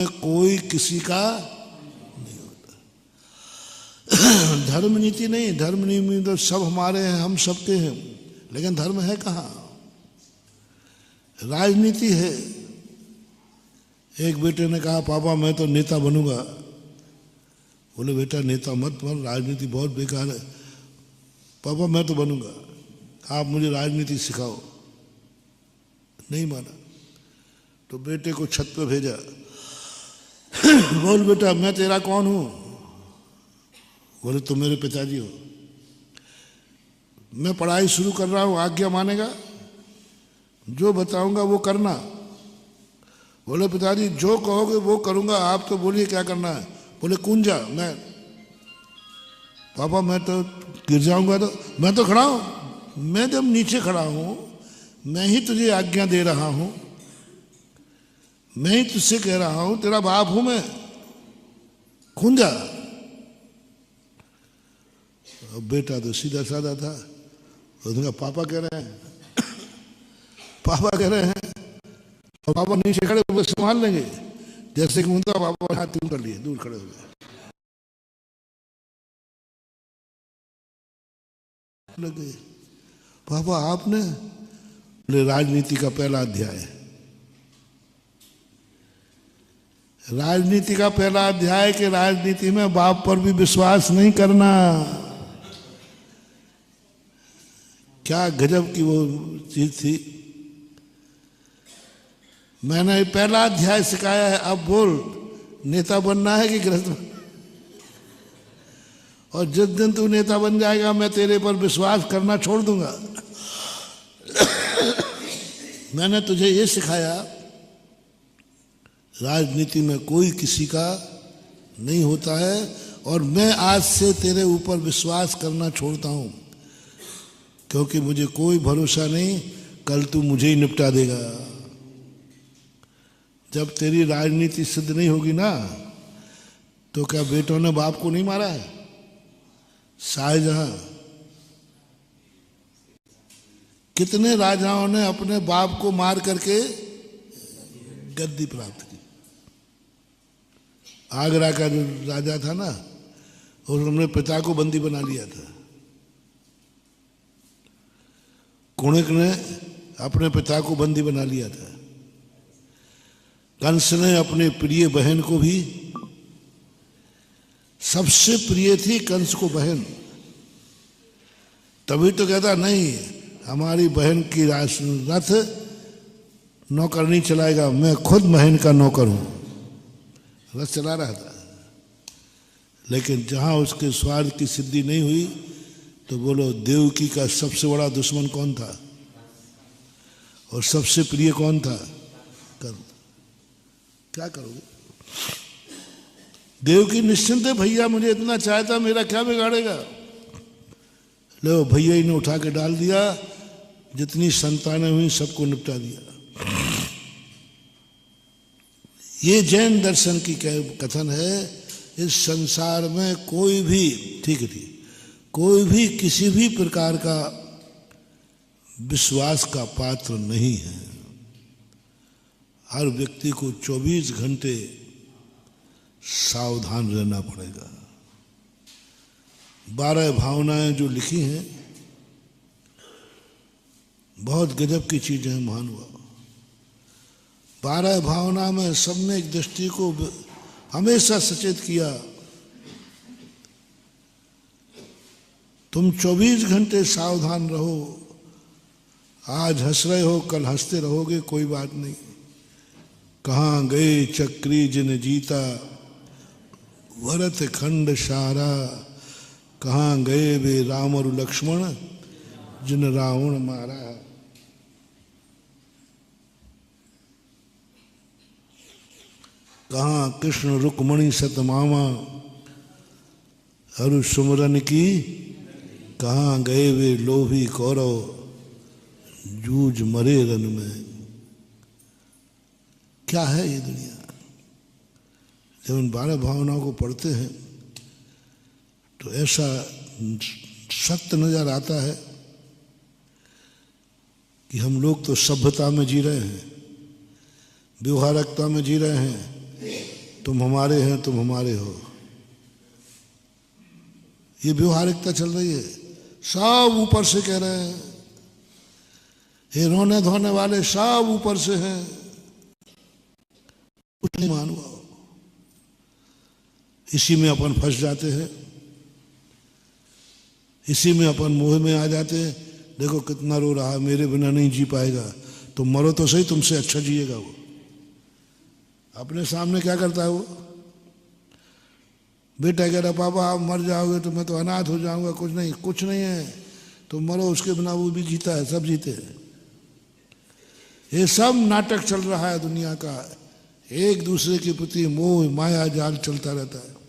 कोई किसी का नहीं होता। धर्म नीति नहीं, धर्म नीति तो सब हमारे हैं, हम सबके हैं, लेकिन धर्म है कहाँ? राजनीति है। एक बेटे ने कहा पापा मैं तो नेता बनूंगा। बोले बेटा नेता मत बन, राजनीति बहुत बेकार है। पापा मैं तो बनूंगा, आप मुझे राजनीति सिखाओ। नहीं माना तो बेटे को छत पे भेजा। बोल बेटा मैं तेरा कौन हूं? बोले तुम मेरे पिताजी हो। मैं पढ़ाई शुरू कर रहा हूं, आज्ञा मानेगा? जो बताऊंगा वो करना। बोले पिताजी जो कहोगे वो करूंगा, आप तो बोलिए क्या करना है। बोले कूद जा। मैं पापा मैं तो गिर जाऊंगा। तो मैं तो खड़ा हूं, मैं जब नीचे खड़ा हूं मैं ही तुझे आज्ञा दे रहा हूं, मैं ही तुझसे कह रहा हूं, तेरा बाप हूं मैं, कूद जा। बेटा तो सीधा साधा था, उसने कहा पापा कह रहे हैं, पापा कह रहे हैं, और पापा नीचे खड़े हुए संभाल लेंगे। जैसे कि उनका पापा हाथ दूर कर लिए, दूर खड़े हो गए। लगे पापा आपने? बोले राजनीति का पहला अध्याय। राजनीति का पहला अध्याय कि राजनीति में बाप पर भी विश्वास नहीं करना। क्या गजब की वो चीज थी। मैंने पहला अध्याय सिखाया है, अब बोल नेता बनना है कि गृहस्थ? और जिस दिन तू नेता बन जाएगा मैं तेरे पर विश्वास करना छोड़ दूंगा। मैंने तुझे ये सिखाया राजनीति में कोई किसी का नहीं होता है, और मैं आज से तेरे ऊपर विश्वास करना छोड़ता हूं, क्योंकि मुझे कोई भरोसा नहीं कल तू मुझे ही निपटा देगा। जब तेरी राजनीति सिद्ध नहीं होगी ना, तो क्या बेटों ने बाप को नहीं मारा है? शाहजहां, कितने राजाओं ने अपने बाप को मार करके गद्दी प्राप्त की। आगरा का जो राजा था ना, उसने पिता को बंदी बना लिया था। कुणिक ने अपने पिता को बंदी बना लिया था। कंस ने अपने प्रिय बहन को भी, सबसे प्रिय थी कंस को बहन, तभी तो कहता नहीं हमारी बहन की रथ नौकर नहीं चलाएगा, मैं खुद बहन का नौकर हूं। रथ चला रहा था, लेकिन जहां उसके स्वार्थ की सिद्धि नहीं हुई, तो बोलो देवकी का सबसे बड़ा दुश्मन कौन था और सबसे प्रिय कौन था? क्या करोगे? देवकी निश्चिंत है, भैया मुझे इतना चाहता, मेरा क्या बिगाड़ेगा। लो भैया ही ने उठा के डाल दिया, जितनी संतानें हुई सबको निपटा दिया। ये जैन दर्शन की कथन है। इस संसार में कोई भी, ठीक है, कोई भी किसी भी प्रकार का विश्वास का पात्र नहीं है। हर व्यक्ति को 24 घंटे सावधान रहना पड़ेगा। 12 भावनाएं जो लिखी हैं, बहुत गजब की चीजें हैं महानुभाव। 12 भावना में सबने एक दृष्टि को हमेशा सचेत किया, तुम 24 घंटे सावधान रहो। आज हंस रहे हो, कल हंसते रहोगे, कोई बात नहीं। कहाँ गए चक्री जिन जीता, भरत खंड सारा, कहाँ गए वे राम और लक्ष्मण जिन रावण मारा। कहाँ कृष्ण रुक्मणी सतमामा, हरु सुमरन की, कहाँ गए वे लोभी कौरव जूझ मरे रन में। क्या है ये दुनिया? जब इन 12 भावनाओं को पढ़ते हैं तो ऐसा सत्य नजर आता है कि हम लोग तो सभ्यता में जी रहे हैं, व्यवहारिकता में जी रहे हैं, तुम हमारे हैं, तुम हमारे हो। ये व्यवहारिकता चल रही है, सब ऊपर से कह रहे हैं, ये रोने धोने वाले सब ऊपर से हैं, कुछ नहीं मालूम। इसी में अपन फंस जाते हैं, इसी में अपन मोह में आ जाते हैं। देखो कितना रो रहा है, मेरे बिना नहीं जी पाएगा। तुम मरो तो सही, तुमसे अच्छा जिएगा वो। अपने सामने क्या करता है वो? बेटा कह रहा पापा आप मर जाओगे तो मैं तो अनाथ हो जाऊंगा। कुछ नहीं, कुछ नहीं है, तुम मरो, उसके बिना वो भी जीता है, सब जीते हैं। ये सब नाटक चल रहा है दुनिया का, एक दूसरे के प्रति मोह माया जाल चलता रहता है।